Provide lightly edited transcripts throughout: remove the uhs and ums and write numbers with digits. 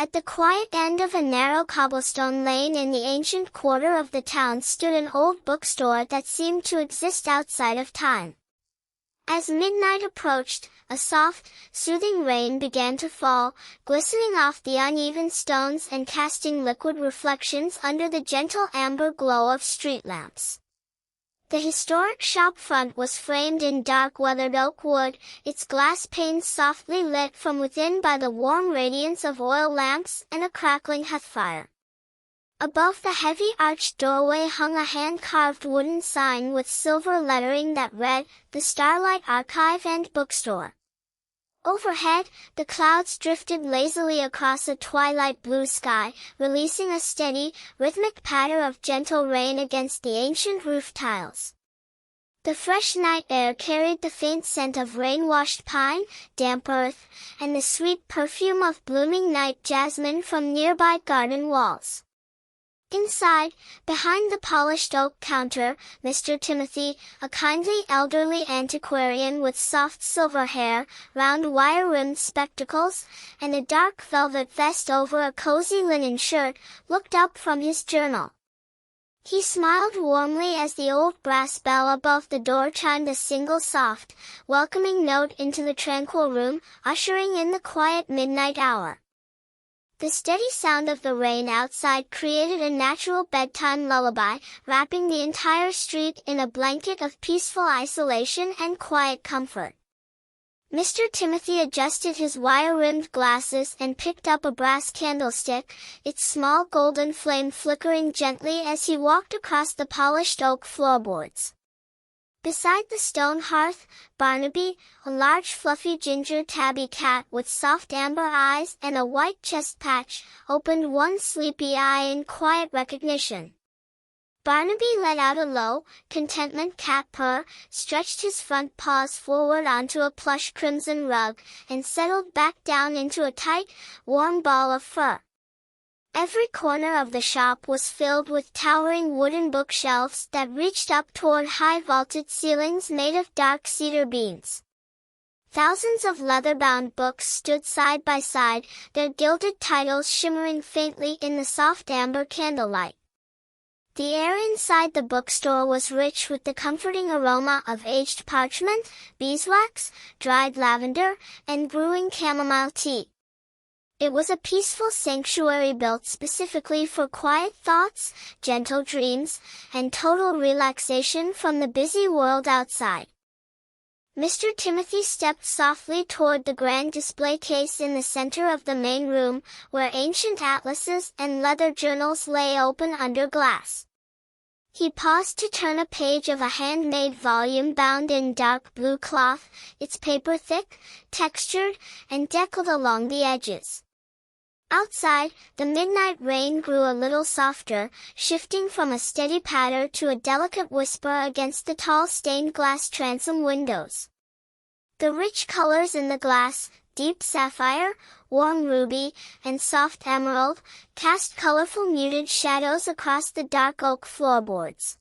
At the quiet end of a narrow cobblestone lane in the ancient quarter of the town stood an old bookstore that seemed to exist outside of time. As midnight approached, a soft, soothing rain began to fall, glistening off the uneven stones and casting liquid reflections under the gentle amber glow of street lamps. The historic shop front was framed in dark weathered oak wood, its glass panes softly lit from within by the warm radiance of oil lamps and a crackling hearthfire. Above the heavy arched doorway hung a hand-carved wooden sign with silver lettering that read, "The Starlight Archive and Bookstore." Overhead, the clouds drifted lazily across a twilight blue sky, releasing a steady, rhythmic patter of gentle rain against the ancient roof tiles. The fresh night air carried the faint scent of rain-washed pine, damp earth, and the sweet perfume of blooming night jasmine from nearby garden walls. Inside, behind the polished oak counter, Mr. Timothy, a kindly elderly antiquarian with soft silver hair, round wire-rimmed spectacles, and a dark velvet vest over a cozy linen shirt, looked up from his journal. He smiled warmly as the old brass bell above the door chimed a single soft, welcoming note into the tranquil room, ushering in the quiet midnight hour. The steady sound of the rain outside created a natural bedtime lullaby, wrapping the entire street in a blanket of peaceful isolation and quiet comfort. Mr. Timothy adjusted his wire-rimmed glasses and picked up a brass candlestick, its small golden flame flickering gently as he walked across the polished oak floorboards. Beside the stone hearth, Barnaby, a large fluffy ginger tabby cat with soft amber eyes and a white chest patch, opened one sleepy eye in quiet recognition. Barnaby let out a low, contentment cat purr, stretched his front paws forward onto a plush crimson rug, and settled back down into a tight, warm ball of fur. Every corner of the shop was filled with towering wooden bookshelves that reached up toward high vaulted ceilings made of dark cedar beams. Thousands of leather-bound books stood side by side, their gilded titles shimmering faintly in the soft amber candlelight. The air inside the bookstore was rich with the comforting aroma of aged parchment, beeswax, dried lavender, and brewing chamomile tea. It was a peaceful sanctuary built specifically for quiet thoughts, gentle dreams, and total relaxation from the busy world outside. Mr. Timothy stepped softly toward the grand display case in the center of the main room, where ancient atlases and leather journals lay open under glass. He paused to turn a page of a handmade volume bound in dark blue cloth, its paper thick, textured, and deckled along the edges. Outside, the midnight rain grew a little softer, shifting from a steady patter to a delicate whisper against the tall stained glass transom windows. The rich colors in the glass, deep sapphire, warm ruby, and soft emerald, cast colorful muted shadows across the dark oak floorboards.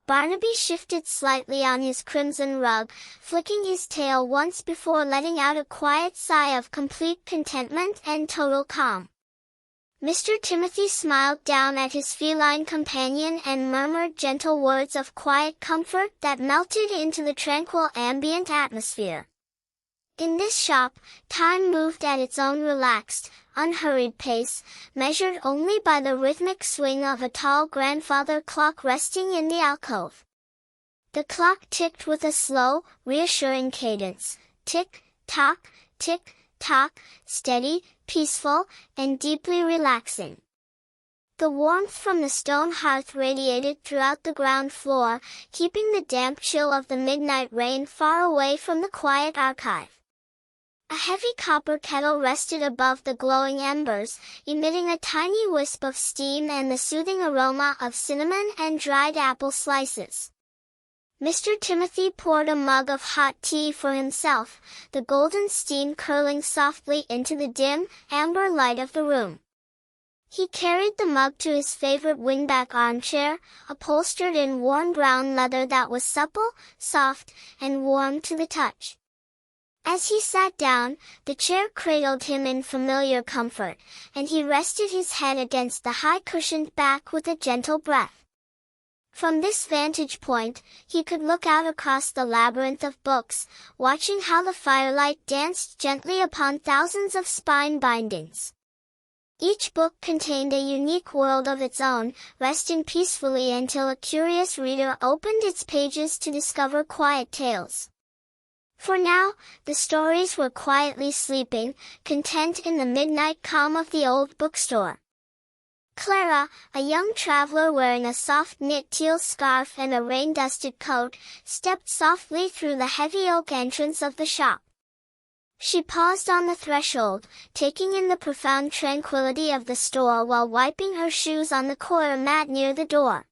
Barnaby shifted slightly on his crimson rug, flicking his tail once before letting out a quiet sigh of complete contentment and total calm. Mr. Timothy smiled down at his feline companion and murmured gentle words of quiet comfort that melted into the tranquil ambient atmosphere. In this shop, time moved at its own relaxed, unhurried pace, measured only by the rhythmic swing of a tall grandfather clock resting in the alcove. The clock ticked with a slow, reassuring cadence, tick-tock, tick-tock, steady, peaceful, and deeply relaxing. The warmth from the stone hearth radiated throughout the ground floor, keeping the damp chill of the midnight rain far away from the quiet archive. A heavy copper kettle rested above the glowing embers, emitting a tiny wisp of steam and the soothing aroma of cinnamon and dried apple slices. Mr. Timothy poured a mug of hot tea for himself, the golden steam curling softly into the dim, amber light of the room. He carried the mug to his favorite wingback armchair, upholstered in worn brown leather that was supple, soft, and warm to the touch. As he sat down, the chair cradled him in familiar comfort, and he rested his head against the high-cushioned back with a gentle breath. From this vantage point, he could look out across the labyrinth of books, watching how the firelight danced gently upon thousands of spine bindings. Each book contained a unique world of its own, resting peacefully until a curious reader opened its pages to discover quiet tales. For now, the stories were quietly sleeping, content in the midnight calm of the old bookstore. Clara, a young traveler wearing a soft knit teal scarf and a rain-dusted coat, stepped softly through the heavy oak entrance of the shop. She paused on the threshold, taking in the profound tranquility of the store while wiping her shoes on the coir mat near the door.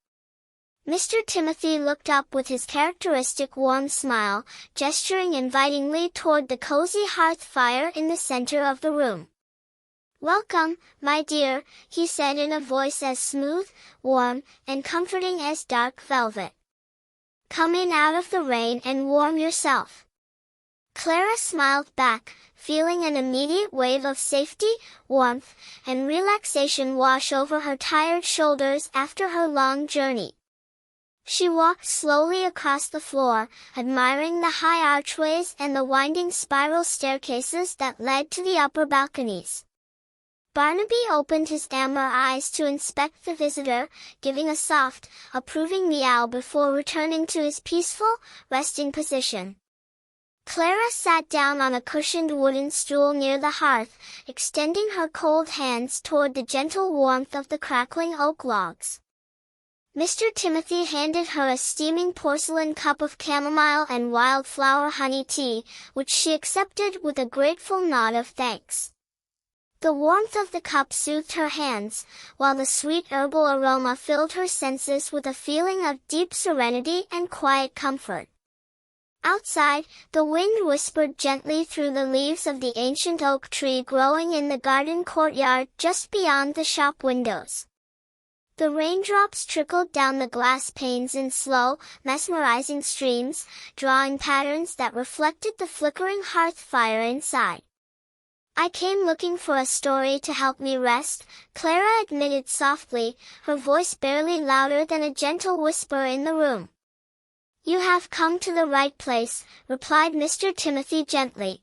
Mr. Timothy looked up with his characteristic warm smile, gesturing invitingly toward the cozy hearth fire in the center of the room. "Welcome, my dear," he said in a voice as smooth, warm, and comforting as dark velvet. "Come in out of the rain and warm yourself." Clara smiled back, feeling an immediate wave of safety, warmth, and relaxation wash over her tired shoulders after her long journey. She walked slowly across the floor, admiring the high archways and the winding spiral staircases that led to the upper balconies. Barnaby opened his amber eyes to inspect the visitor, giving a soft, approving meow before returning to his peaceful, resting position. Clara sat down on a cushioned wooden stool near the hearth, extending her cold hands toward the gentle warmth of the crackling oak logs. Mr. Timothy handed her a steaming porcelain cup of chamomile and wildflower honey tea, which she accepted with a grateful nod of thanks. The warmth of the cup soothed her hands, while the sweet herbal aroma filled her senses with a feeling of deep serenity and quiet comfort. Outside, the wind whispered gently through the leaves of the ancient oak tree growing in the garden courtyard just beyond the shop windows. The raindrops trickled down the glass panes in slow, mesmerizing streams, drawing patterns that reflected the flickering hearth fire inside. "I came looking for a story to help me rest," Clara admitted softly, her voice barely louder than a gentle whisper in the room. "You have come to the right place," replied Mr. Timothy gently.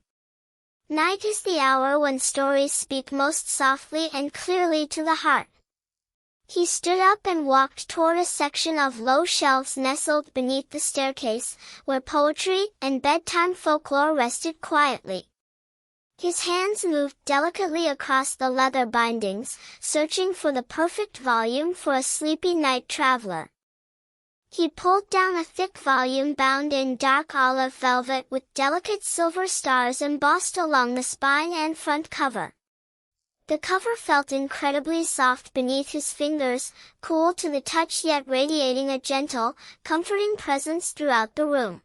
"Night is the hour when stories speak most softly and clearly to the heart." He stood up and walked toward a section of low shelves nestled beneath the staircase, where poetry and bedtime folklore rested quietly. His hands moved delicately across the leather bindings, searching for the perfect volume for a sleepy night traveler. He pulled down a thick volume bound in dark olive velvet with delicate silver stars embossed along the spine and front cover. The cover felt incredibly soft beneath his fingers, cool to the touch yet radiating a gentle, comforting presence throughout the room.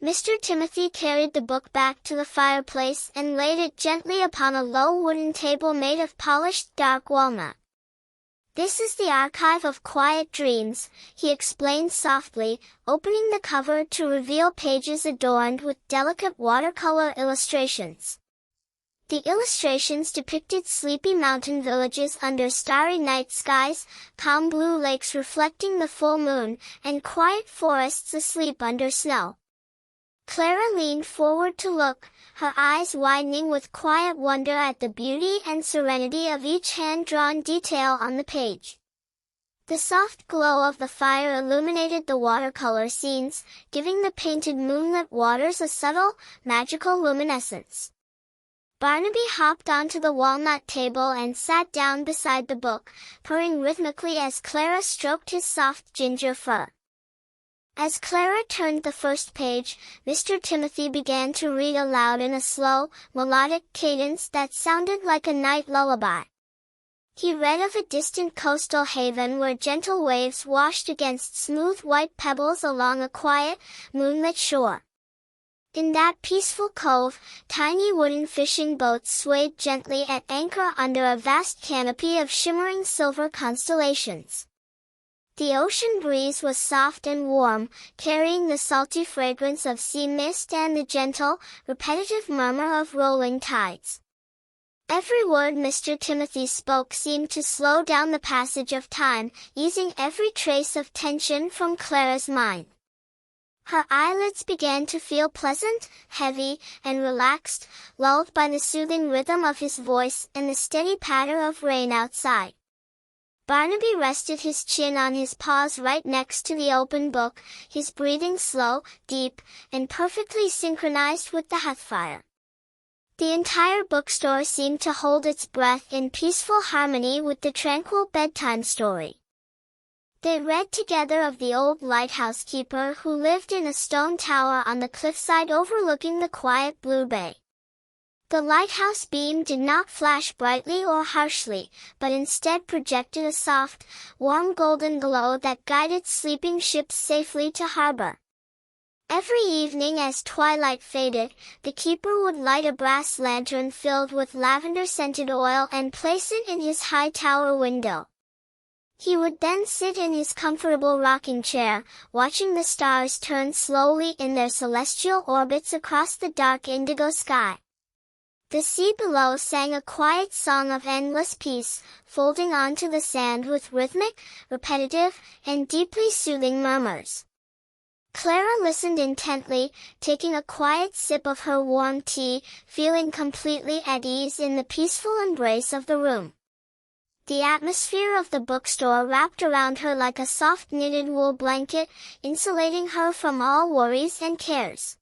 Mr. Timothy carried the book back to the fireplace and laid it gently upon a low wooden table made of polished dark walnut. "This is the archive of quiet dreams," he explained softly, opening the cover to reveal pages adorned with delicate watercolor illustrations. The illustrations depicted sleepy mountain villages under starry night skies, calm blue lakes reflecting the full moon, and quiet forests asleep under snow. Clara leaned forward to look, her eyes widening with quiet wonder at the beauty and serenity of each hand-drawn detail on the page. The soft glow of the fire illuminated the watercolor scenes, giving the painted moonlit waters a subtle, magical luminescence. Barnaby hopped onto the walnut table and sat down beside the book, purring rhythmically as Clara stroked his soft ginger fur. As Clara turned the first page, Mr. Timothy began to read aloud in a slow, melodic cadence that sounded like a night lullaby. He read of a distant coastal haven where gentle waves washed against smooth white pebbles along a quiet, moonlit shore. In that peaceful cove, tiny wooden fishing boats swayed gently at anchor under a vast canopy of shimmering silver constellations. The ocean breeze was soft and warm, carrying the salty fragrance of sea mist and the gentle, repetitive murmur of rolling tides. Every word Mr. Timothy spoke seemed to slow down the passage of time, easing every trace of tension from Clara's mind. Her eyelids began to feel pleasant, heavy, and relaxed, lulled by the soothing rhythm of his voice and the steady patter of rain outside. Barnaby rested his chin on his paws right next to the open book, his breathing slow, deep, and perfectly synchronized with the hearthfire. The entire bookstore seemed to hold its breath in peaceful harmony with the tranquil bedtime story. They read together of the old lighthouse keeper who lived in a stone tower on the cliffside overlooking the quiet blue bay. The lighthouse beam did not flash brightly or harshly, but instead projected a soft, warm golden glow that guided sleeping ships safely to harbor. Every evening as twilight faded, the keeper would light a brass lantern filled with lavender-scented oil and place it in his high tower window. He would then sit in his comfortable rocking chair, watching the stars turn slowly in their celestial orbits across the dark indigo sky. The sea below sang a quiet song of endless peace, folding onto the sand with rhythmic, repetitive, and deeply soothing murmurs. Clara listened intently, taking a quiet sip of her warm tea, feeling completely at ease in the peaceful embrace of the room. The atmosphere of the bookstore wrapped around her like a soft knitted wool blanket, insulating her from all worries and cares.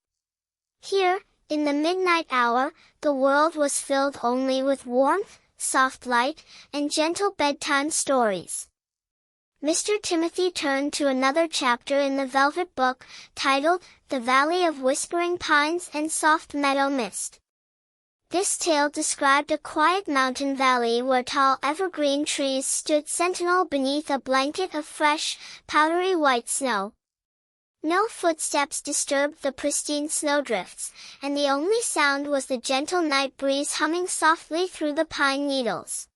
Here, in the midnight hour, the world was filled only with warmth, soft light, and gentle bedtime stories. Mr. Timothy turned to another chapter in the velvet book, titled, The Valley of Whispering Pines and Soft Meadow Mist. This tale described a quiet mountain valley where tall evergreen trees stood sentinel beneath a blanket of fresh, powdery white snow. No footsteps disturbed the pristine snowdrifts, and the only sound was the gentle night breeze humming softly through the pine needles.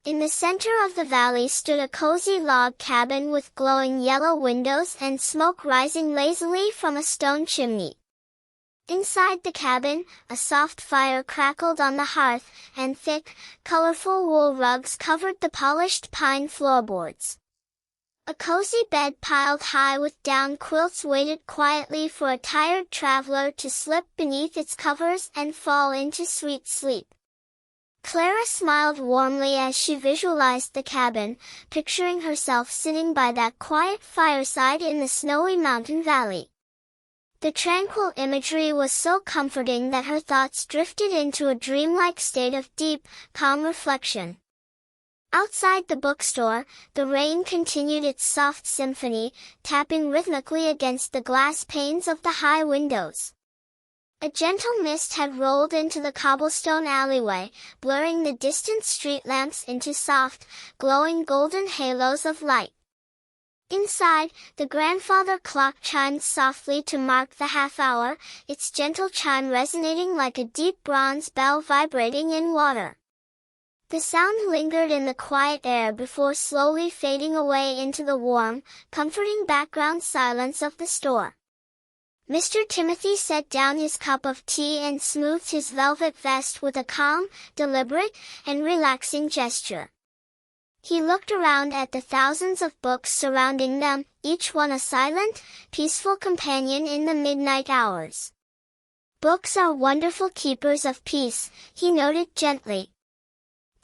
In the center of the valley stood a cozy log cabin with glowing yellow windows and smoke rising lazily from a stone chimney. Inside the cabin, a soft fire crackled on the hearth, and thick, colorful wool rugs covered the polished pine floorboards. A cozy bed piled high with down quilts waited quietly for a tired traveler to slip beneath its covers and fall into sweet sleep. Clara smiled warmly as she visualized the cabin, picturing herself sitting by that quiet fireside in the snowy mountain valley. The tranquil imagery was so comforting that her thoughts drifted into a dreamlike state of deep, calm reflection. Outside the bookstore, the rain continued its soft symphony, tapping rhythmically against the glass panes of the high windows. A gentle mist had rolled into the cobblestone alleyway, blurring the distant street lamps into soft, glowing golden halos of light. Inside, the grandfather clock chimed softly to mark the half-hour, its gentle chime resonating like a deep bronze bell vibrating in water. The sound lingered in the quiet air before slowly fading away into the warm, comforting background silence of the store. Mr. Timothy set down his cup of tea and smoothed his velvet vest with a calm, deliberate, and relaxing gesture. He looked around at the thousands of books surrounding them, each one a silent, peaceful companion in the midnight hours. Books are wonderful keepers of peace, he noted gently.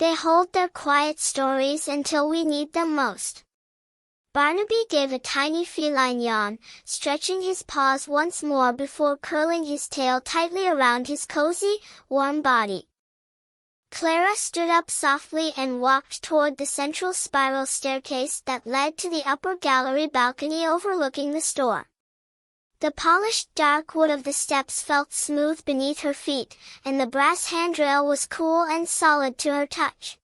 They hold their quiet stories until we need them most. Barnaby gave a tiny feline yawn, stretching his paws once more before curling his tail tightly around his cozy, warm body. Clara stood up softly and walked toward the central spiral staircase that led to the upper gallery balcony overlooking the store. The polished dark wood of the steps felt smooth beneath her feet, and the brass handrail was cool and solid to her touch.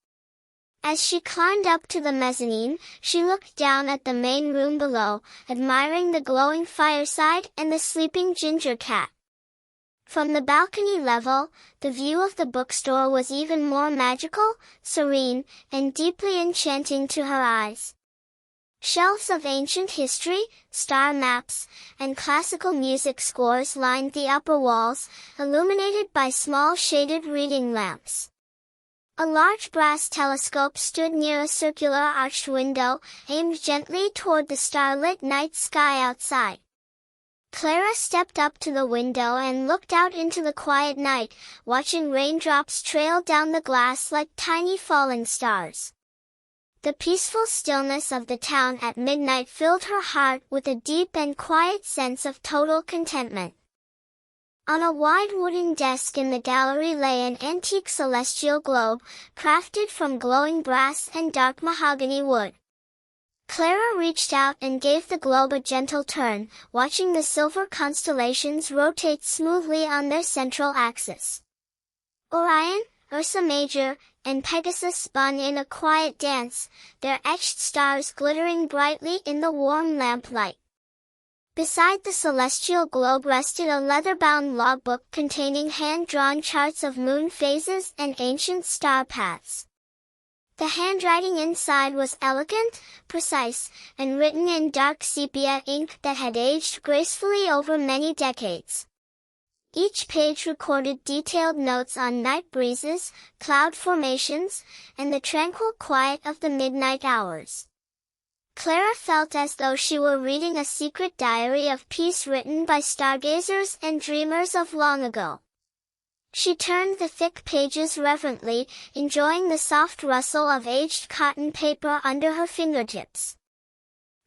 As she climbed up to the mezzanine, she looked down at the main room below, admiring the glowing fireside and the sleeping ginger cat. From the balcony level, the view of the bookstore was even more magical, serene, and deeply enchanting to her eyes. Shelves of ancient history, star maps, and classical music scores lined the upper walls, illuminated by small shaded reading lamps. A large brass telescope stood near a circular arched window, aimed gently toward the starlit night sky outside. Clara stepped up to the window and looked out into the quiet night, watching raindrops trail down the glass like tiny falling stars. The peaceful stillness of the town at midnight filled her heart with a deep and quiet sense of total contentment. On a wide wooden desk in the gallery lay an antique celestial globe, crafted from glowing brass and dark mahogany wood. Clara reached out and gave the globe a gentle turn, watching the silver constellations rotate smoothly on their central axis. Orion, Ursa Major, and Pegasus spun in a quiet dance, their etched stars glittering brightly in the warm lamplight. Beside the celestial globe rested a leather-bound logbook containing hand-drawn charts of moon phases and ancient star paths. The handwriting inside was elegant, precise, and written in dark sepia ink that had aged gracefully over many decades. Each page recorded detailed notes on night breezes, cloud formations, and the tranquil quiet of the midnight hours. Clara felt as though she were reading a secret diary of peace written by stargazers and dreamers of long ago. She turned the thick pages reverently, enjoying the soft rustle of aged cotton paper under her fingertips.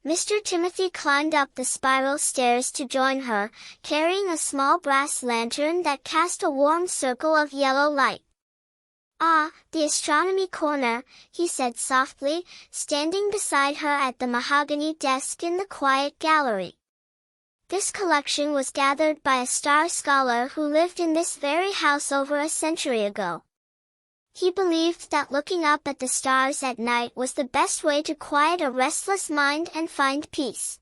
Mr. Timothy climbed up the spiral stairs to join her, carrying a small brass lantern that cast a warm circle of yellow light. "Ah, the astronomy corner," he said softly, standing beside her at the mahogany desk in the quiet gallery. This collection was gathered by a star scholar who lived in this very house over a century ago. He believed that looking up at the stars at night was the best way to quiet a restless mind and find peace.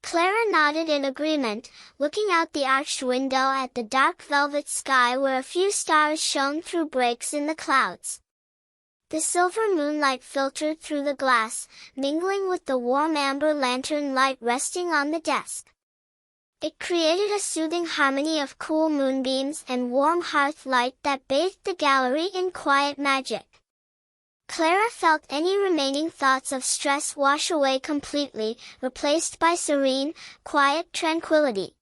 Clara nodded in agreement, looking out the arched window at the dark velvet sky where a few stars shone through breaks in the clouds. The silver moonlight filtered through the glass, mingling with the warm amber lantern light resting on the desk. It created a soothing harmony of cool moonbeams and warm hearth light that bathed the gallery in quiet magic. Clara felt any remaining thoughts of stress wash away completely, replaced by serene, quiet tranquility.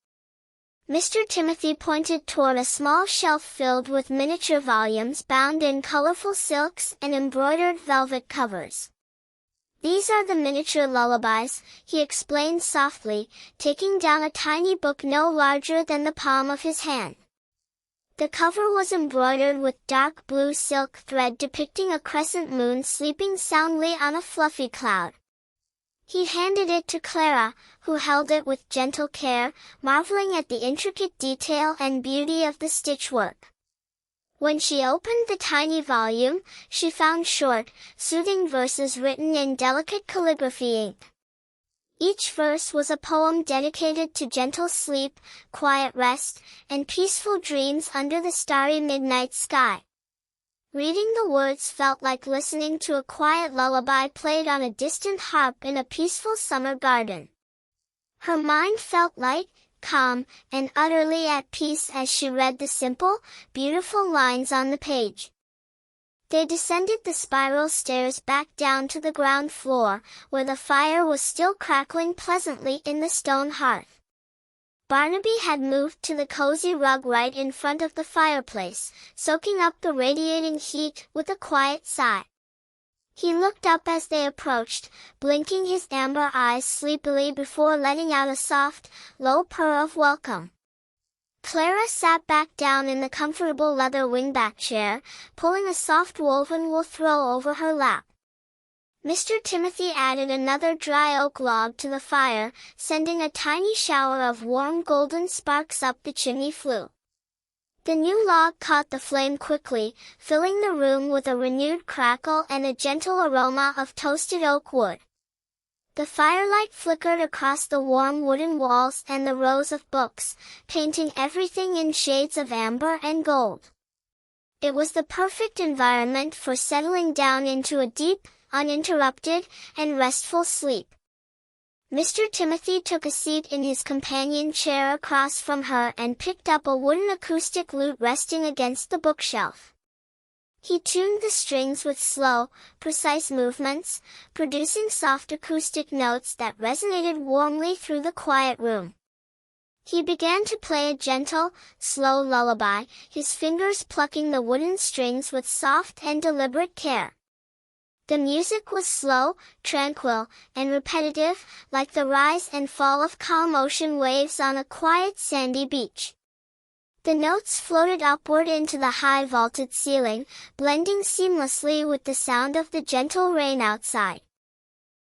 Mr. Timothy pointed toward a small shelf filled with miniature volumes bound in colorful silks and embroidered velvet covers. "These are the miniature lullabies," he explained softly, taking down a tiny book no larger than the palm of his hand. The cover was embroidered with dark blue silk thread depicting a crescent moon sleeping soundly on a fluffy cloud. He handed it to Clara, who held it with gentle care, marveling at the intricate detail and beauty of the stitchwork. When she opened the tiny volume, she found short, soothing verses written in delicate calligraphy ink. Each verse was a poem dedicated to gentle sleep, quiet rest, and peaceful dreams under the starry midnight sky. Reading the words felt like listening to a quiet lullaby played on a distant harp in a peaceful summer garden. Her mind felt light, calm, and utterly at peace as she read the simple, beautiful lines on the page. They descended the spiral stairs back down to the ground floor, where the fire was still crackling pleasantly in the stone hearth. Barnaby had moved to the cozy rug right in front of the fireplace, soaking up the radiating heat with a quiet sigh. He looked up as they approached, blinking his amber eyes sleepily before letting out a soft, low purr of welcome. Clara sat back down in the comfortable leather wingback chair, pulling a soft woven wool throw over her lap. Mr. Timothy added another dry oak log to the fire, sending a tiny shower of warm golden sparks up the chimney flue. The new log caught the flame quickly, filling the room with a renewed crackle and a gentle aroma of toasted oak wood. The firelight flickered across the warm wooden walls and the rows of books, painting everything in shades of amber and gold. It was the perfect environment for settling down into a deep, uninterrupted, and restful sleep. Mr. Timothy took a seat in his companion chair across from her and picked up a wooden acoustic lute resting against the bookshelf. He tuned the strings with slow, precise movements, producing soft acoustic notes that resonated warmly through the quiet room. He began to play a gentle, slow lullaby, his fingers plucking the wooden strings with soft and deliberate care. The music was slow, tranquil, and repetitive, like the rise and fall of calm ocean waves on a quiet sandy beach. The notes floated upward into the high vaulted ceiling, blending seamlessly with the sound of the gentle rain outside.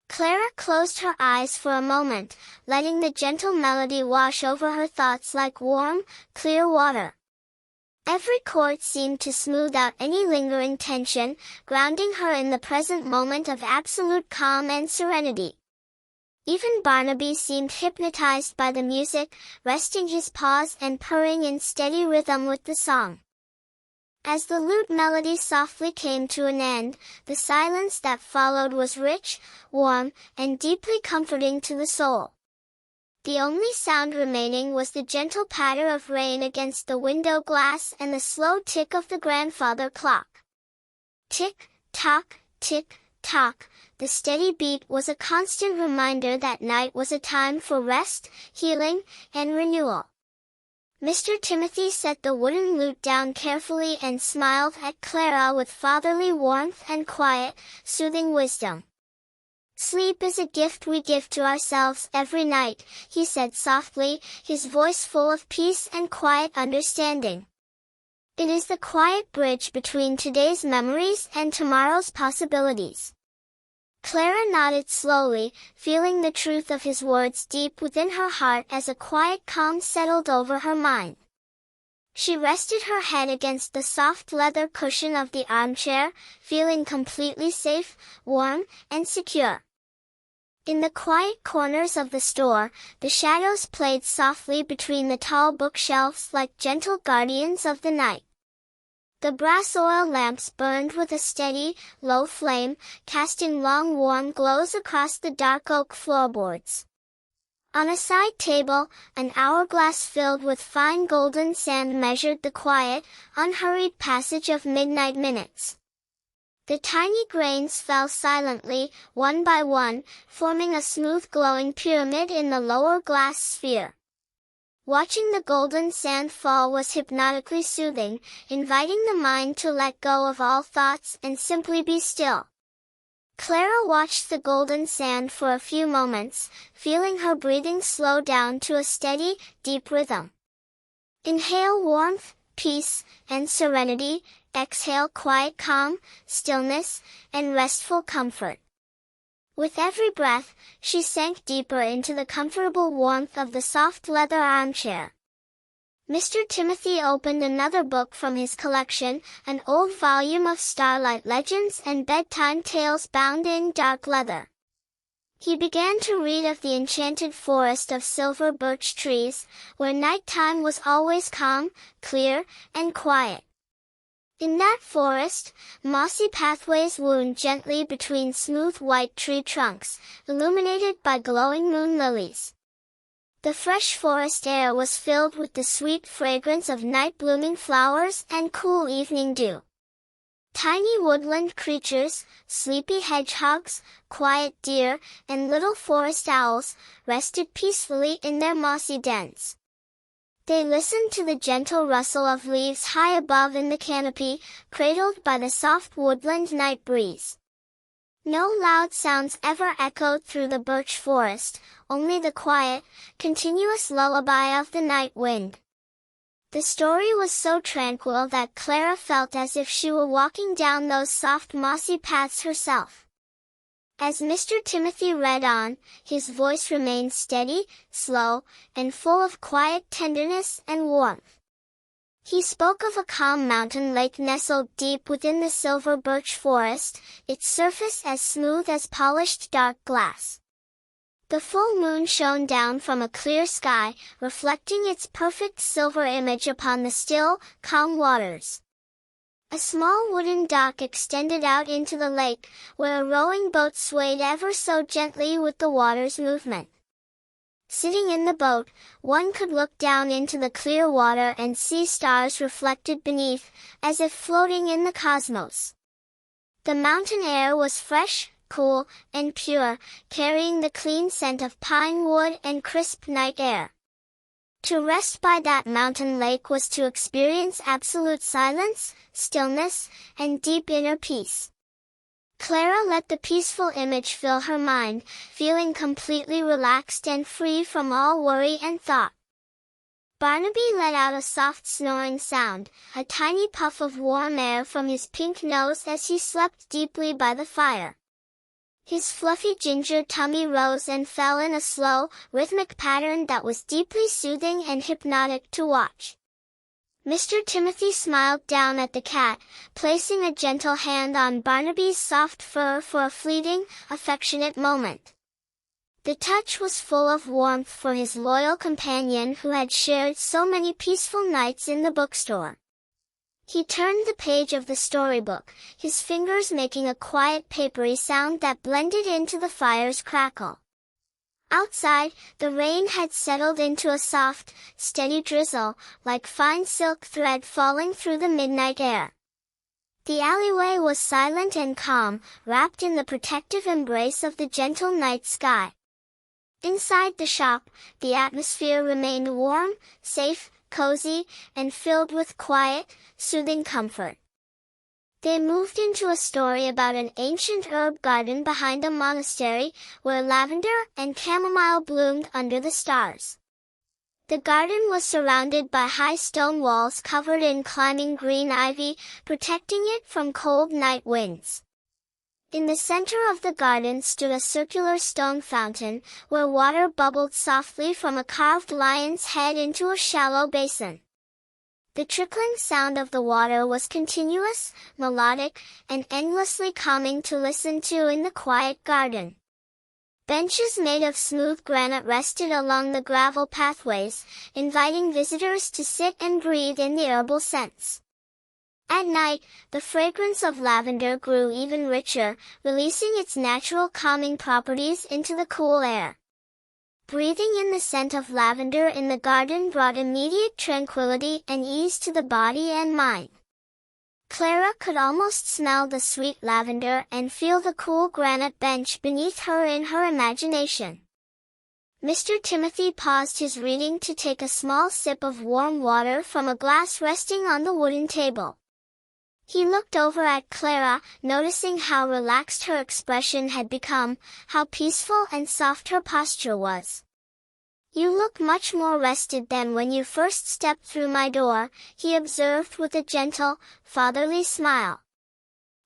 Clara closed her eyes for a moment, letting the gentle melody wash over her thoughts like warm, clear water. Every chord seemed to smooth out any lingering tension, grounding her in the present moment of absolute calm and serenity. Even Barnaby seemed hypnotized by the music, resting his paws and purring in steady rhythm with the song. As the lute melody softly came to an end, the silence that followed was rich, warm, and deeply comforting to the soul. The only sound remaining was the gentle patter of rain against the window glass and the slow tick of the grandfather clock. Tick-tock, tick-tock, the steady beat was a constant reminder that night was a time for rest, healing, and renewal. Mr. Timothy set the wooden lute down carefully and smiled at Clara with fatherly warmth and quiet, soothing wisdom. "Sleep is a gift we give to ourselves every night," he said softly, his voice full of peace and quiet understanding. "It is the quiet bridge between today's memories and tomorrow's possibilities." Clara nodded slowly, feeling the truth of his words deep within her heart as a quiet calm settled over her mind. She rested her head against the soft leather cushion of the armchair, feeling completely safe, warm, and secure. In the quiet corners of the store, the shadows played softly between the tall bookshelves like gentle guardians of the night. The brass oil lamps burned with a steady, low flame, casting long warm glows across the dark oak floorboards. On a side table, an hourglass filled with fine golden sand measured the quiet, unhurried passage of midnight minutes. The tiny grains fell silently, one by one, forming a smooth glowing pyramid in the lower glass sphere. Watching the golden sand fall was hypnotically soothing, inviting the mind to let go of all thoughts and simply be still. Clara watched the golden sand for a few moments, feeling her breathing slow down to a steady, deep rhythm. Inhale warmth, peace, and serenity, exhale quiet calm, stillness, and restful comfort. With every breath, she sank deeper into the comfortable warmth of the soft leather armchair. Mr. Timothy opened another book from his collection, an old volume of Starlight legends and bedtime tales bound in dark leather. He began to read of the enchanted forest of silver birch trees, where nighttime was always calm, clear, and quiet. In that forest, mossy pathways wound gently between smooth white tree trunks, illuminated by glowing moon lilies. The fresh forest air was filled with the sweet fragrance of night-blooming flowers and cool evening dew. Tiny woodland creatures, sleepy hedgehogs, quiet deer, and little forest owls, rested peacefully in their mossy dens. They listened to the gentle rustle of leaves high above in the canopy, cradled by the soft woodland night breeze. No loud sounds ever echoed through the birch forest, only the quiet, continuous lullaby of the night wind. The story was so tranquil that Clara felt as if she were walking down those soft mossy paths herself. As Mr. Timothy read on, his voice remained steady, slow, and full of quiet tenderness and warmth. He spoke of a calm mountain lake nestled deep within the silver birch forest, its surface as smooth as polished dark glass. The full moon shone down from a clear sky, reflecting its perfect silver image upon the still, calm waters. A small wooden dock extended out into the lake, where a rowing boat swayed ever so gently with the water's movement. Sitting in the boat, one could look down into the clear water and see stars reflected beneath, as if floating in the cosmos. The mountain air was fresh, cool, and pure, carrying the clean scent of pine wood and crisp night air. To rest by that mountain lake was to experience absolute silence, stillness, and deep inner peace. Clara let the peaceful image fill her mind, feeling completely relaxed and free from all worry and thought. Barnaby let out a soft snoring sound, a tiny puff of warm air from his pink nose as he slept deeply by the fire. His fluffy ginger tummy rose and fell in a slow, rhythmic pattern that was deeply soothing and hypnotic to watch. Mr. Timothy smiled down at the cat, placing a gentle hand on Barnaby's soft fur for a fleeting, affectionate moment. The touch was full of warmth for his loyal companion who had shared so many peaceful nights in the bookstore. He turned the page of the storybook, his fingers making a quiet papery sound that blended into the fire's crackle. Outside, the rain had settled into a soft, steady drizzle, like fine silk thread falling through the midnight air. The alleyway was silent and calm, wrapped in the protective embrace of the gentle night sky. Inside the shop, the atmosphere remained warm, safe, cozy, and filled with quiet, soothing comfort. They moved into a story about an ancient herb garden behind a monastery, where lavender and chamomile bloomed under the stars. The garden was surrounded by high stone walls covered in climbing green ivy, protecting it from cold night winds. In the center of the garden stood a circular stone fountain, where water bubbled softly from a carved lion's head into a shallow basin. The trickling sound of the water was continuous, melodic, and endlessly calming to listen to in the quiet garden. Benches made of smooth granite rested along the gravel pathways, inviting visitors to sit and breathe in the herbal scents. At night, the fragrance of lavender grew even richer, releasing its natural calming properties into the cool air. Breathing in the scent of lavender in the garden brought immediate tranquility and ease to the body and mind. Clara could almost smell the sweet lavender and feel the cool granite bench beneath her in her imagination. Mr. Timothy paused his reading to take a small sip of warm water from a glass resting on the wooden table. He looked over at Clara, noticing how relaxed her expression had become, how peaceful and soft her posture was. "You look much more rested than when you first stepped through my door," he observed with a gentle, fatherly smile.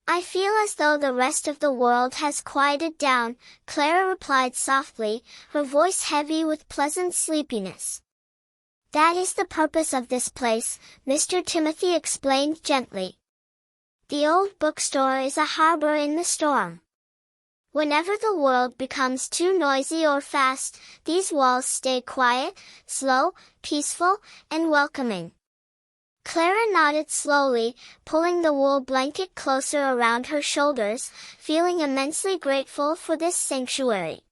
"I feel as though the rest of the world has quieted down," Clara replied softly, her voice heavy with pleasant sleepiness. "That is the purpose of this place," Mr. Timothy explained gently. "The Old Bookstore is a harbor in the storm. Whenever the world becomes too noisy or fast, these walls stay quiet, slow, peaceful, and welcoming." Clara nodded slowly, pulling the wool blanket closer around her shoulders, feeling immensely grateful for this sanctuary.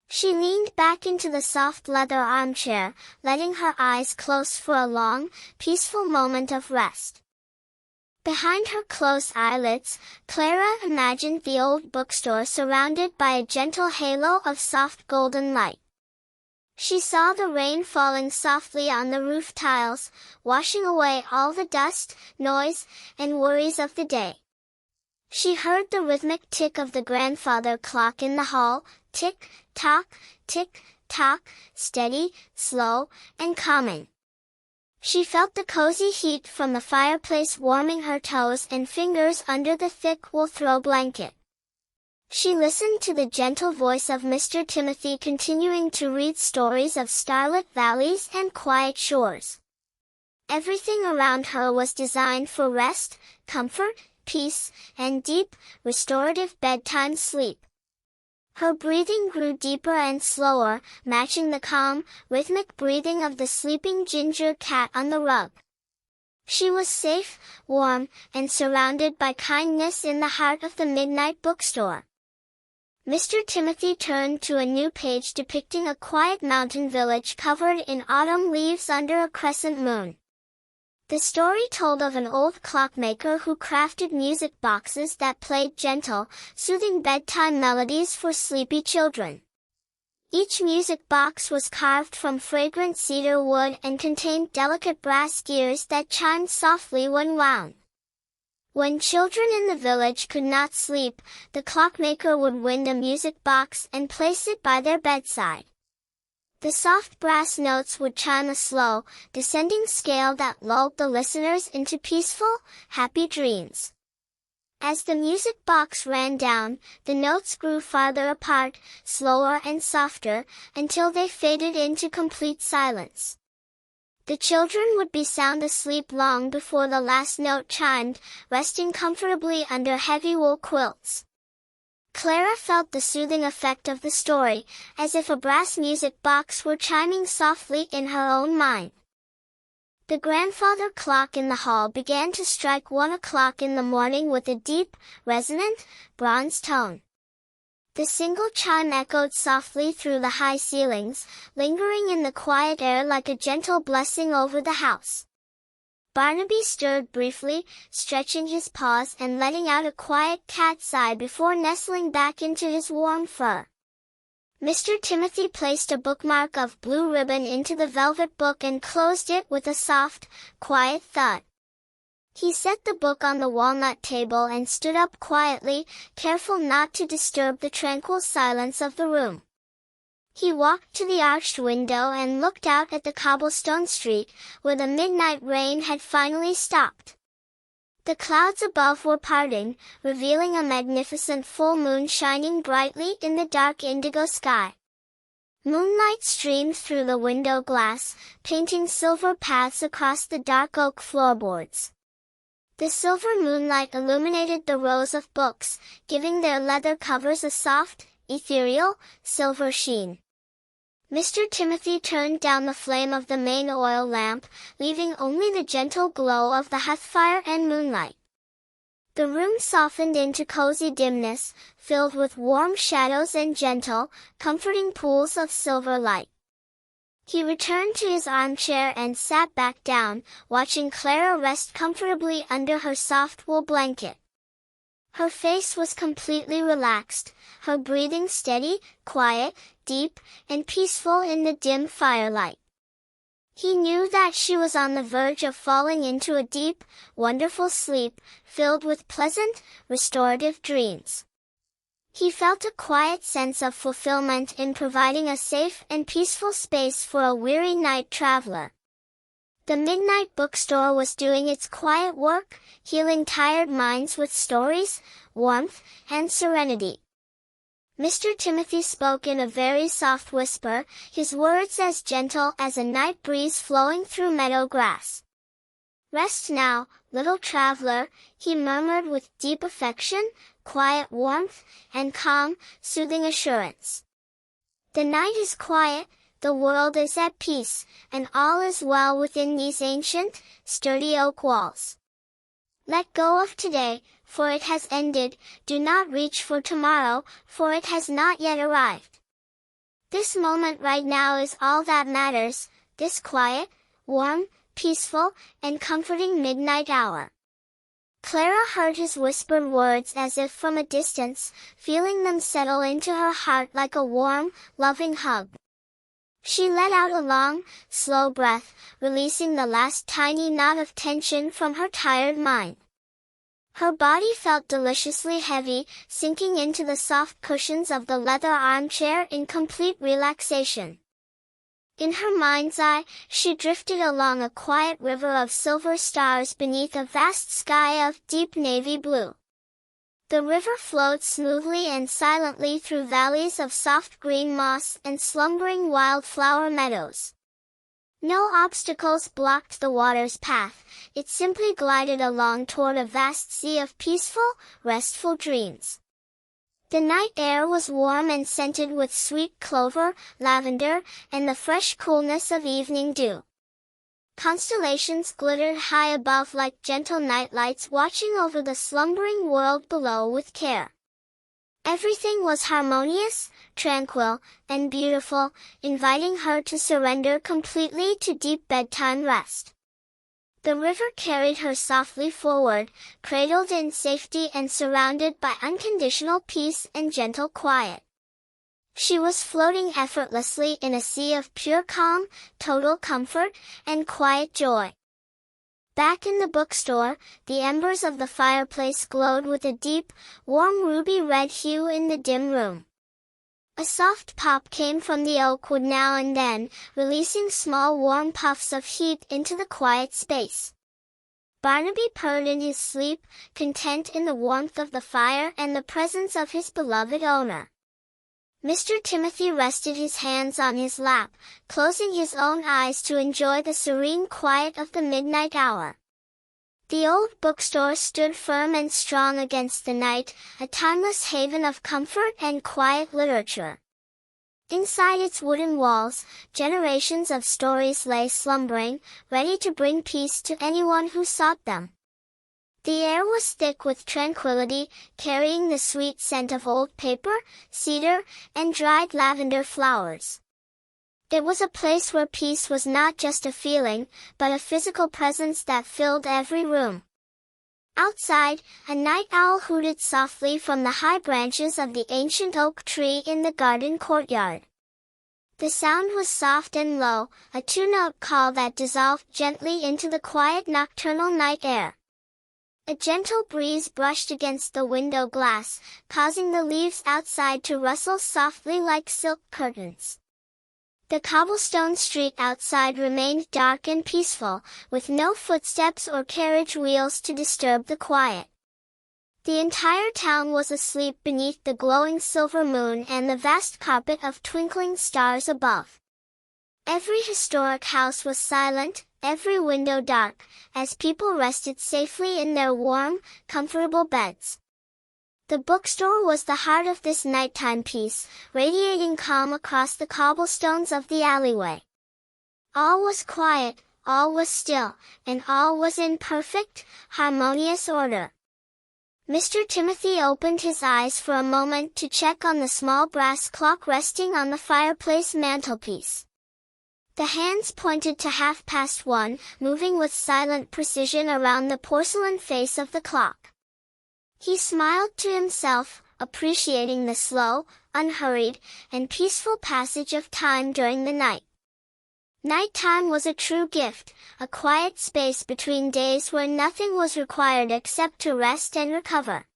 She leaned back into the soft leather armchair, letting her eyes close for a long, peaceful moment of rest. Behind her closed eyelids, Clara imagined the Old Bookstore surrounded by a gentle halo of soft golden light. She saw the rain falling softly on the roof tiles, washing away all the dust, noise, and worries of the day. She heard the rhythmic tick of the grandfather clock in the hall, tick-tock, tick-tock, steady, slow, and calming. She felt the cozy heat from the fireplace warming her toes and fingers under the thick wool throw blanket. She listened to the gentle voice of Mr. Timothy continuing to read stories of starlit valleys and quiet shores. Everything around her was designed for rest, comfort, peace, and deep, restorative bedtime sleep. Her breathing grew deeper and slower, matching the calm, rhythmic breathing of the sleeping ginger cat on the rug. She was safe, warm, and surrounded by kindness in the heart of the midnight bookstore. Mr. Timothy turned to a new page depicting a quiet mountain village covered in autumn leaves under a crescent moon. The story told of an old clockmaker who crafted music boxes that played gentle, soothing bedtime melodies for sleepy children. Each music box was carved from fragrant cedar wood and contained delicate brass gears that chimed softly when wound. When children in the village could not sleep, the clockmaker would wind a music box and place it by their bedside. The soft brass notes would chime a slow, descending scale that lulled the listeners into peaceful, happy dreams. As the music box ran down, the notes grew farther apart, slower and softer, until they faded into complete silence. The children would be sound asleep long before the last note chimed, resting comfortably under heavy wool quilts. Clara felt the soothing effect of the story, as if a brass music box were chiming softly in her own mind. The grandfather clock in the hall began to strike 1 o'clock in the morning with a deep, resonant, bronze tone. The single chime echoed softly through the high ceilings, lingering in the quiet air like a gentle blessing over the house. Barnaby stirred briefly, stretching his paws and letting out a quiet cat sigh before nestling back into his warm fur. Mr. Timothy placed a bookmark of blue ribbon into the velvet book and closed it with a soft, quiet thud. He set the book on the walnut table and stood up quietly, careful not to disturb the tranquil silence of the room. He walked to the arched window and looked out at the cobblestone street, where the midnight rain had finally stopped. The clouds above were parting, revealing a magnificent full moon shining brightly in the dark indigo sky. Moonlight streamed through the window glass, painting silver paths across the dark oak floorboards. The silver moonlight illuminated the rows of books, giving their leather covers a soft, ethereal, silver sheen. Mr. Timothy turned down the flame of the main oil lamp, leaving only the gentle glow of the hearthfire and moonlight. The room softened into cozy dimness, filled with warm shadows and gentle, comforting pools of silver light. He returned to his armchair and sat back down, watching Clara rest comfortably under her soft wool blanket. Her face was completely relaxed, her breathing steady, quiet, deep, and peaceful in the dim firelight. He knew that she was on the verge of falling into a deep, wonderful sleep, filled with pleasant, restorative dreams. He felt a quiet sense of fulfillment in providing a safe and peaceful space for a weary night traveler. The midnight bookstore was doing its quiet work, healing tired minds with stories, warmth, and serenity. Mr. Timothy spoke in a very soft whisper, his words as gentle as a night breeze flowing through meadow grass. "Rest now, little traveler," he murmured with deep affection, quiet warmth, and calm, soothing assurance. "The night is quiet, the world is at peace, and all is well within these ancient, sturdy oak walls. Let go of today, for it has ended, do not reach for tomorrow, for it has not yet arrived. This moment right now is all that matters, this quiet, warm, peaceful, and comforting midnight hour." Clara heard his whispered words as if from a distance, feeling them settle into her heart like a warm, loving hug. She let out a long, slow breath, releasing the last tiny knot of tension from her tired mind. Her body felt deliciously heavy, sinking into the soft cushions of the leather armchair in complete relaxation. In her mind's eye, she drifted along a quiet river of silver stars beneath a vast sky of deep navy blue. The river flowed smoothly and silently through valleys of soft green moss and slumbering wildflower meadows. No obstacles blocked the water's path, it simply glided along toward a vast sea of peaceful, restful dreams. The night air was warm and scented with sweet clover, lavender, and the fresh coolness of evening dew. Constellations glittered high above like gentle nightlights watching over the slumbering world below with care. Everything was harmonious, tranquil, and beautiful, inviting her to surrender completely to deep bedtime rest. The river carried her softly forward, cradled in safety and surrounded by unconditional peace and gentle quiet. She was floating effortlessly in a sea of pure calm, total comfort, and quiet joy. Back in the bookstore, the embers of the fireplace glowed with a deep, warm ruby red hue in the dim room. A soft pop came from the oak wood now and then, releasing small warm puffs of heat into the quiet space. Barnaby purred in his sleep, content in the warmth of the fire and the presence of his beloved owner. Mr. Timothy rested his hands on his lap, closing his own eyes to enjoy the serene quiet of the midnight hour. The old bookstore stood firm and strong against the night, a timeless haven of comfort and quiet literature. Inside its wooden walls, generations of stories lay slumbering, ready to bring peace to anyone who sought them. The air was thick with tranquility, carrying the sweet scent of old paper, cedar, and dried lavender flowers. It was a place where peace was not just a feeling, but a physical presence that filled every room. Outside, a night owl hooted softly from the high branches of the ancient oak tree in the garden courtyard. The sound was soft and low, a two-note call that dissolved gently into the quiet nocturnal night air. A gentle breeze brushed against the window glass, causing the leaves outside to rustle softly like silk curtains. The cobblestone street outside remained dark and peaceful, with no footsteps or carriage wheels to disturb the quiet. The entire town was asleep beneath the glowing silver moon and the vast carpet of twinkling stars above. Every historic house was silent, every window dark, as people rested safely in their warm, comfortable beds. The bookstore was the heart of this nighttime peace, radiating calm across the cobblestones of the alleyway. All was quiet, all was still, and all was in perfect, harmonious order. Mr. Timothy opened his eyes for a moment to check on the small brass clock resting on the fireplace mantelpiece. The hands pointed to 1:30, moving with silent precision around the porcelain face of the clock. He smiled to himself, appreciating the slow, unhurried, and peaceful passage of time during the night. Nighttime was a true gift, a quiet space between days where nothing was required except to rest and recover.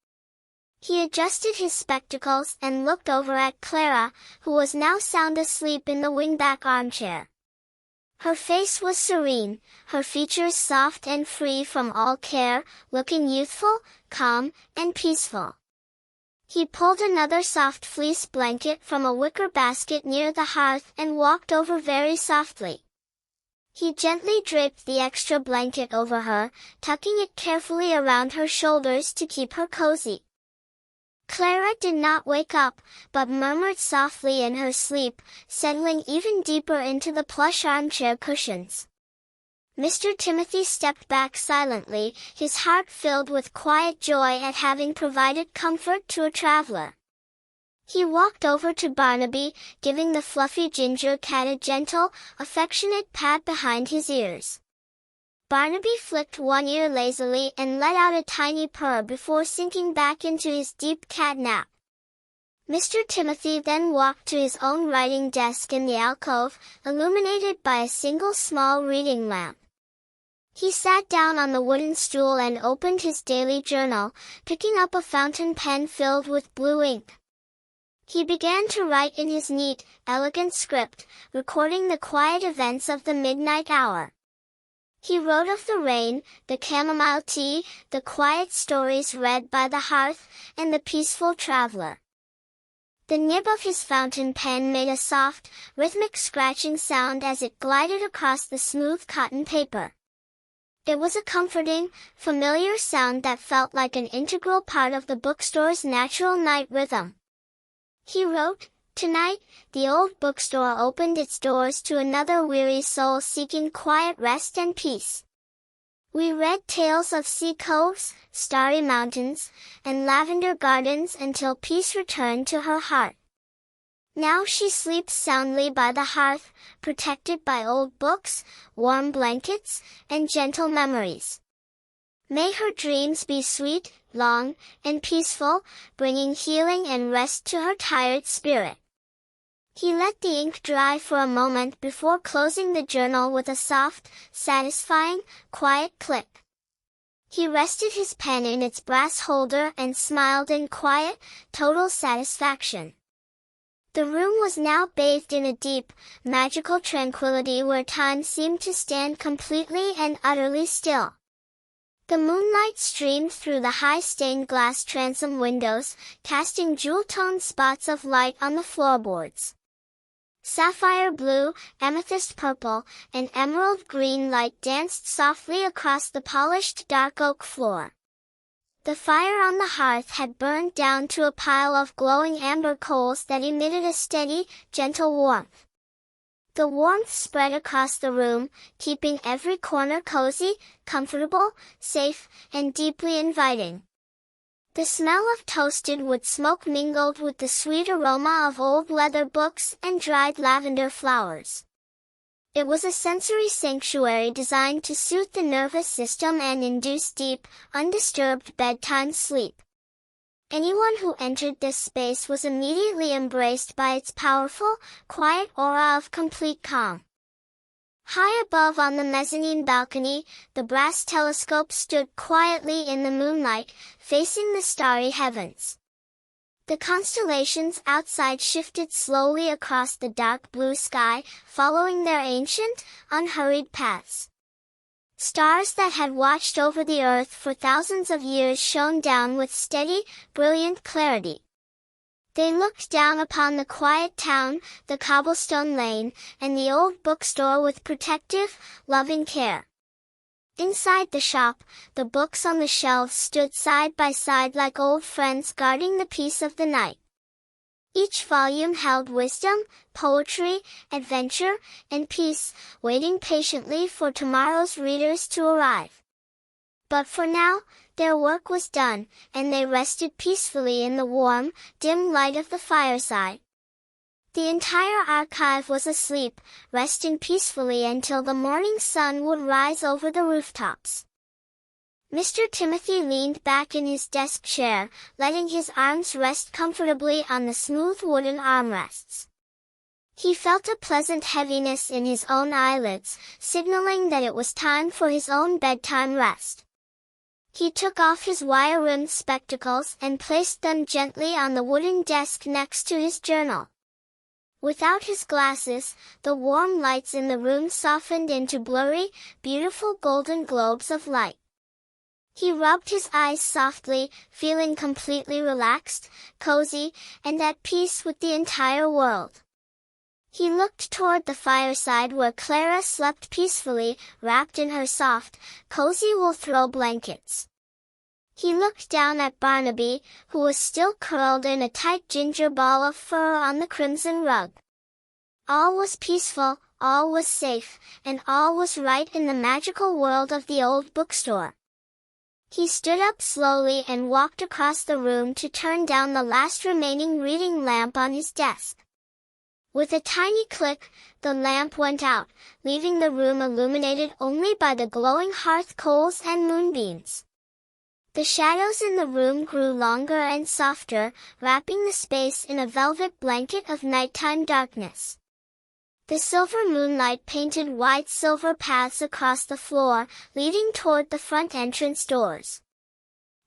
He adjusted his spectacles and looked over at Clara, who was now sound asleep in the wingback armchair. Her face was serene, her features soft and free from all care, looking youthful, calm, and peaceful. He pulled another soft fleece blanket from a wicker basket near the hearth and walked over very softly. He gently draped the extra blanket over her, tucking it carefully around her shoulders to keep her cozy. Clara did not wake up, but murmured softly in her sleep, settling even deeper into the plush armchair cushions. Mr. Timothy stepped back silently, his heart filled with quiet joy at having provided comfort to a traveler. He walked over to Barnaby, giving the fluffy ginger cat a gentle, affectionate pat behind his ears. Barnaby flicked one ear lazily and let out a tiny purr before sinking back into his deep cat nap. Mr. Timothy then walked to his own writing desk in the alcove, illuminated by a single small reading lamp. He sat down on the wooden stool and opened his daily journal, picking up a fountain pen filled with blue ink. He began to write in his neat, elegant script, recording the quiet events of the midnight hour. He wrote of the rain, the chamomile tea, the quiet stories read by the hearth, and the peaceful traveler. The nib of his fountain pen made a soft, rhythmic scratching sound as it glided across the smooth cotton paper. It was a comforting, familiar sound that felt like an integral part of the bookstore's natural night rhythm. He wrote, "Tonight, the old bookstore opened its doors to another weary soul seeking quiet rest and peace. We read tales of sea coves, starry mountains, and lavender gardens until peace returned to her heart. Now she sleeps soundly by the hearth, protected by old books, warm blankets, and gentle memories. May her dreams be sweet, long, and peaceful, bringing healing and rest to her tired spirit. He let the ink dry for a moment before closing the journal with a soft, satisfying, quiet click. He rested his pen in its brass holder and smiled in quiet, total satisfaction. The room was now bathed in a deep, magical tranquility where time seemed to stand completely and utterly still. The moonlight streamed through the high stained glass transom windows, casting jewel-toned spots of light on the floorboards. Sapphire blue, amethyst purple, and emerald green light danced softly across the polished dark oak floor. The fire on the hearth had burned down to a pile of glowing amber coals that emitted a steady, gentle warmth. The warmth spread across the room, keeping every corner cozy, comfortable, safe, and deeply inviting. The smell of toasted wood smoke mingled with the sweet aroma of old leather books and dried lavender flowers. It was a sensory sanctuary designed to soothe the nervous system and induce deep, undisturbed bedtime sleep. Anyone who entered this space was immediately embraced by its powerful, quiet aura of complete calm. High above on the mezzanine balcony, the brass telescope stood quietly in the moonlight, facing the starry heavens. The constellations outside shifted slowly across the dark blue sky, following their ancient, unhurried paths. Stars that had watched over the earth for thousands of years shone down with steady, brilliant clarity. They looked down upon the quiet town, the cobblestone lane, and the old bookstore with protective, loving care. Inside the shop, the books on the shelves stood side by side like old friends guarding the peace of the night. Each volume held wisdom, poetry, adventure, and peace, waiting patiently for tomorrow's readers to arrive. But for now, their work was done, and they rested peacefully in the warm, dim light of the fireside. The entire archive was asleep, resting peacefully until the morning sun would rise over the rooftops. Mr. Timothy leaned back in his desk chair, letting his arms rest comfortably on the smooth wooden armrests. He felt a pleasant heaviness in his own eyelids, signaling that it was time for his own bedtime rest. He took off his wire-rimmed spectacles and placed them gently on the wooden desk next to his journal. Without his glasses, the warm lights in the room softened into blurry, beautiful golden globes of light. He rubbed his eyes softly, feeling completely relaxed, cozy, and at peace with the entire world. He looked toward the fireside where Clara slept peacefully, wrapped in her soft, cozy wool throw blankets. He looked down at Barnaby, who was still curled in a tight ginger ball of fur on the crimson rug. All was peaceful, all was safe, and all was right in the magical world of the old bookstore. He stood up slowly and walked across the room to turn down the last remaining reading lamp on his desk. With a tiny click, the lamp went out, leaving the room illuminated only by the glowing hearth coals and moonbeams. The shadows in the room grew longer and softer, wrapping the space in a velvet blanket of nighttime darkness. The silver moonlight painted wide silver paths across the floor, leading toward the front entrance doors.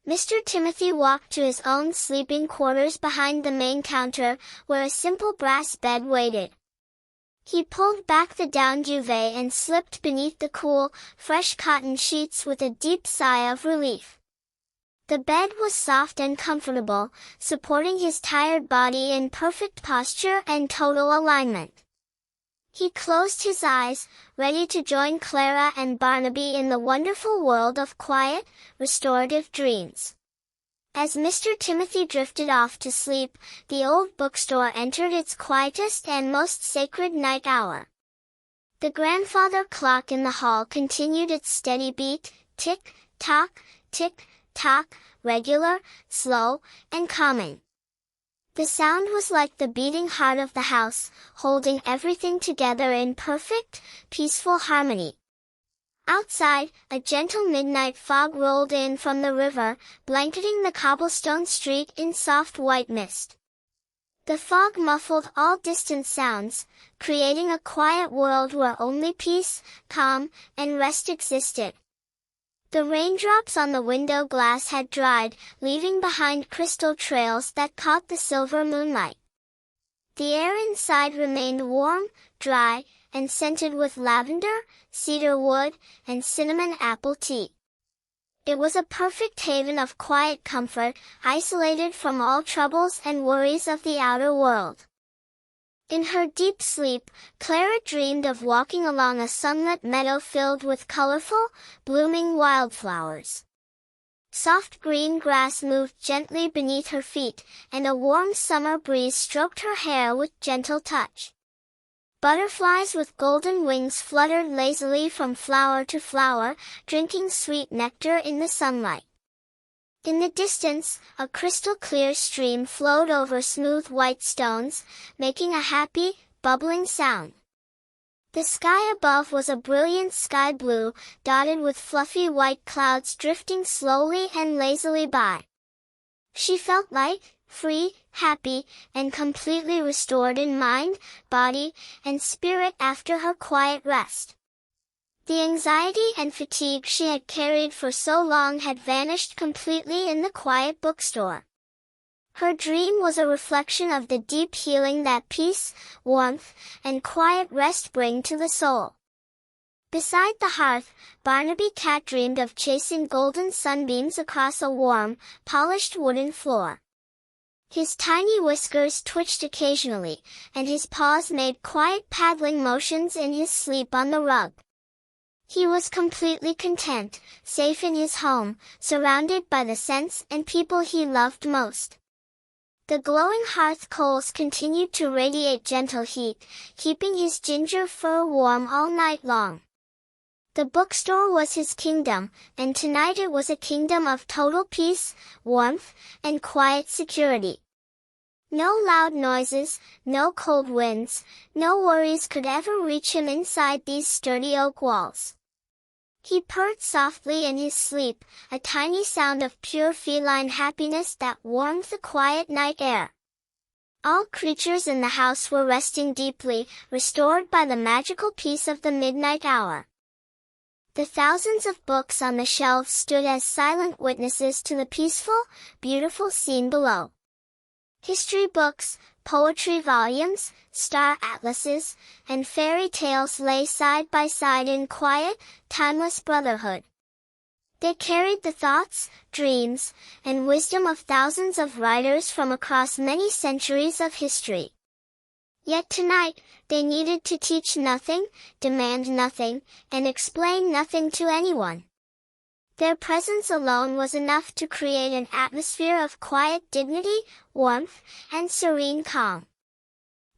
Mr. Timothy walked to his own sleeping quarters behind the main counter, where a simple brass bed waited. He pulled back the down duvet and slipped beneath the cool, fresh cotton sheets with a deep sigh of relief. The bed was soft and comfortable, supporting his tired body in perfect posture and total alignment. He closed his eyes, ready to join Clara and Barnaby in the wonderful world of quiet, restorative dreams. As Mr. Timothy drifted off to sleep, the old bookstore entered its quietest and most sacred night hour. The grandfather clock in the hall continued its steady beat, tick-tock, tick-tock, regular, slow, and calming. The sound was like the beating heart of the house, holding everything together in perfect, peaceful harmony. Outside, a gentle midnight fog rolled in from the river, blanketing the cobblestone street in soft white mist. The fog muffled all distant sounds, creating a quiet world where only peace, calm, and rest existed. The raindrops on the window glass had dried, leaving behind crystal trails that caught the silver moonlight. The air inside remained warm, dry, and scented with lavender, cedar wood, and cinnamon apple tea. It was a perfect haven of quiet comfort, isolated from all troubles and worries of the outer world. In her deep sleep, Clara dreamed of walking along a sunlit meadow filled with colorful, blooming wildflowers. Soft green grass moved gently beneath her feet, and a warm summer breeze stroked her hair with gentle touch. Butterflies with golden wings fluttered lazily from flower to flower, drinking sweet nectar in the sunlight. In the distance, a crystal-clear stream flowed over smooth white stones, making a happy, bubbling sound. The sky above was a brilliant sky blue, dotted with fluffy white clouds drifting slowly and lazily by. She felt light, free, happy, and completely restored in mind, body, and spirit after her quiet rest. The anxiety and fatigue she had carried for so long had vanished completely in the quiet bookstore. Her dream was a reflection of the deep healing that peace, warmth, and quiet rest bring to the soul. Beside the hearth, Barnaby Cat dreamed of chasing golden sunbeams across a warm, polished wooden floor. His tiny whiskers twitched occasionally, and his paws made quiet paddling motions in his sleep on the rug. He was completely content, safe in his home, surrounded by the scents and people he loved most. The glowing hearth coals continued to radiate gentle heat, keeping his ginger fur warm all night long. The bookstore was his kingdom, and tonight it was a kingdom of total peace, warmth, and quiet security. No loud noises, no cold winds, no worries could ever reach him inside these sturdy oak walls. He purred softly in his sleep, a tiny sound of pure feline happiness that warmed the quiet night air. All creatures in the house were resting deeply, restored by the magical peace of the midnight hour. The thousands of books on the shelves stood as silent witnesses to the peaceful, beautiful scene below. History books, poetry volumes, star atlases, and fairy tales lay side by side in quiet, timeless brotherhood. They carried the thoughts, dreams, and wisdom of thousands of writers from across many centuries of history. Yet tonight, they needed to teach nothing, demand nothing, and explain nothing to anyone. Their presence alone was enough to create an atmosphere of quiet dignity, warmth, and serene calm.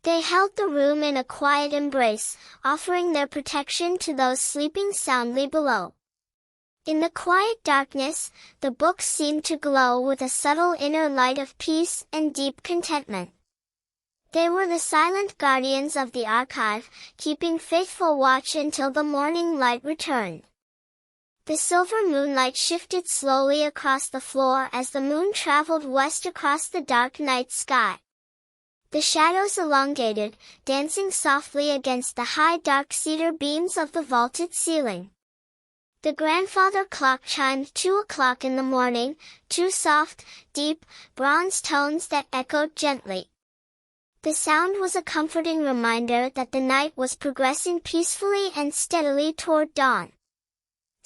They held the room in a quiet embrace, offering their protection to those sleeping soundly below. In the quiet darkness, the books seemed to glow with a subtle inner light of peace and deep contentment. They were the silent guardians of the archive, keeping faithful watch until the morning light returned. The silver moonlight shifted slowly across the floor as the moon traveled west across the dark night sky. The shadows elongated, dancing softly against the high dark cedar beams of the vaulted ceiling. The grandfather clock chimed 2 o'clock in the morning, 2 soft, deep, bronze tones that echoed gently. The sound was a comforting reminder that the night was progressing peacefully and steadily toward dawn.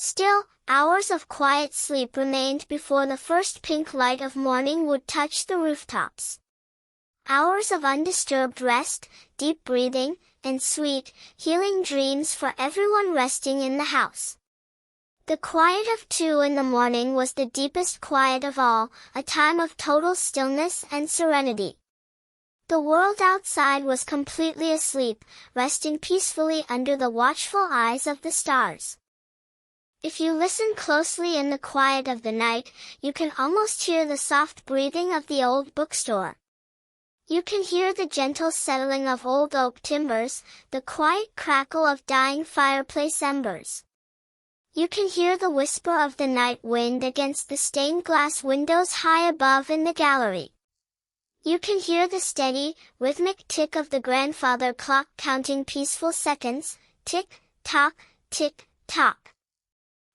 Still, hours of quiet sleep remained before the first pink light of morning would touch the rooftops. Hours of undisturbed rest, deep breathing, and sweet, healing dreams for everyone resting in the house. The quiet of 2 in the morning was the deepest quiet of all, a time of total stillness and serenity. The world outside was completely asleep, resting peacefully under the watchful eyes of the stars. If you listen closely in the quiet of the night, you can almost hear the soft breathing of the old bookstore. You can hear the gentle settling of old oak timbers, the quiet crackle of dying fireplace embers. You can hear the whisper of the night wind against the stained glass windows high above in the gallery. You can hear the steady, rhythmic tick of the grandfather clock counting peaceful seconds, tick-tock, tick-tock.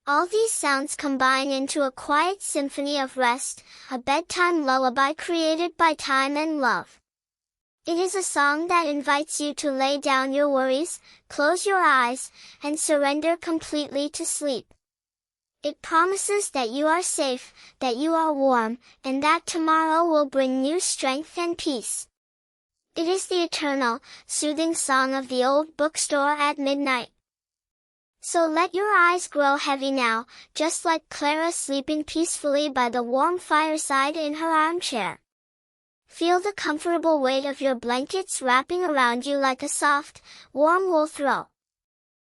All these sounds combine into a quiet symphony of rest, a bedtime lullaby created by time and love. It is a song that invites you to lay down your worries, close your eyes, and surrender completely to sleep. It promises that you are safe, that you are warm, and that tomorrow will bring new strength and peace. It is the eternal, soothing song of the old bookstore at midnight. So let your eyes grow heavy now, just like Clara sleeping peacefully by the warm fireside in her armchair. Feel the comfortable weight of your blankets wrapping around you like a soft, warm wool throw.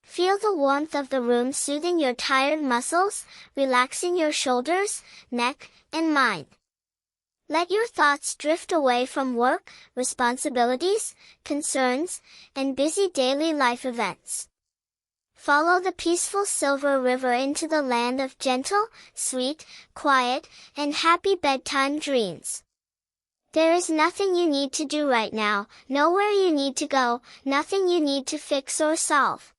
Feel the warmth of the room soothing your tired muscles, relaxing your shoulders, neck, and mind. Let your thoughts drift away from work, responsibilities, concerns, and busy daily life events. Follow the peaceful silver river into the land of gentle, sweet, quiet, and happy bedtime dreams. There is nothing you need to do right now, nowhere you need to go, nothing you need to fix or solve.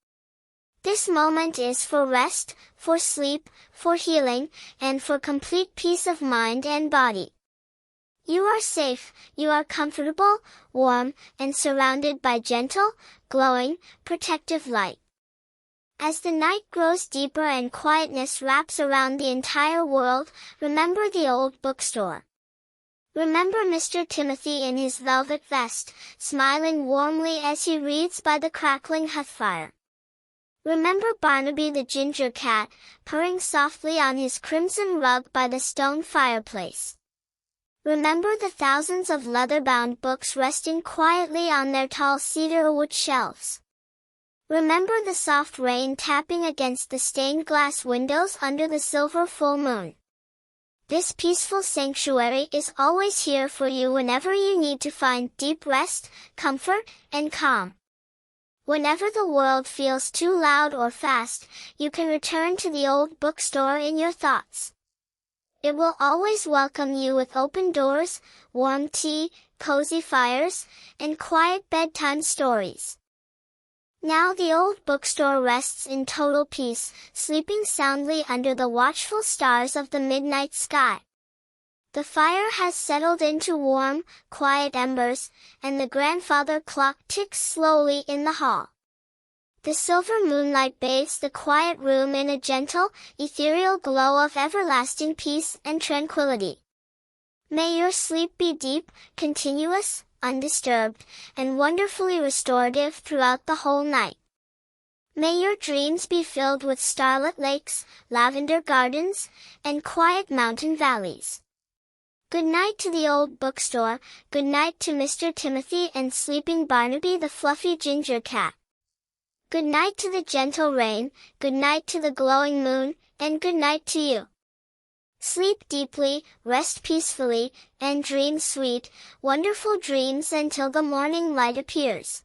This moment is for rest, for sleep, for healing, and for complete peace of mind and body. You are safe, you are comfortable, warm, and surrounded by gentle, glowing, protective light. As the night grows deeper and quietness wraps around the entire world, remember the old bookstore. Remember Mr. Timothy in his velvet vest, smiling warmly as he reads by the crackling hearthfire. Remember Barnaby the ginger cat, purring softly on his crimson rug by the stone fireplace. Remember the thousands of leather-bound books resting quietly on their tall cedar wood shelves. Remember the soft rain tapping against the stained glass windows under the silver full moon. This peaceful sanctuary is always here for you whenever you need to find deep rest, comfort, and calm. Whenever the world feels too loud or fast, you can return to the old bookstore in your thoughts. It will always welcome you with open doors, warm tea, cozy fires, and quiet bedtime stories. Now the old bookstore rests in total peace, sleeping soundly under the watchful stars of the midnight sky. The fire has settled into warm, quiet embers, and the grandfather clock ticks slowly in the hall. The silver moonlight bathes the quiet room in a gentle, ethereal glow of everlasting peace and tranquility. May your sleep be deep, continuous, undisturbed, and wonderfully restorative throughout the whole night. May your dreams be filled with starlit lakes, lavender gardens, and quiet mountain valleys. Good night to the old bookstore, good night to Mr. Timothy and sleeping Barnaby the fluffy ginger cat. Good night to the gentle rain, good night to the glowing moon, and good night to you. Sleep deeply, rest peacefully, and dream sweet, wonderful dreams until the morning light appears.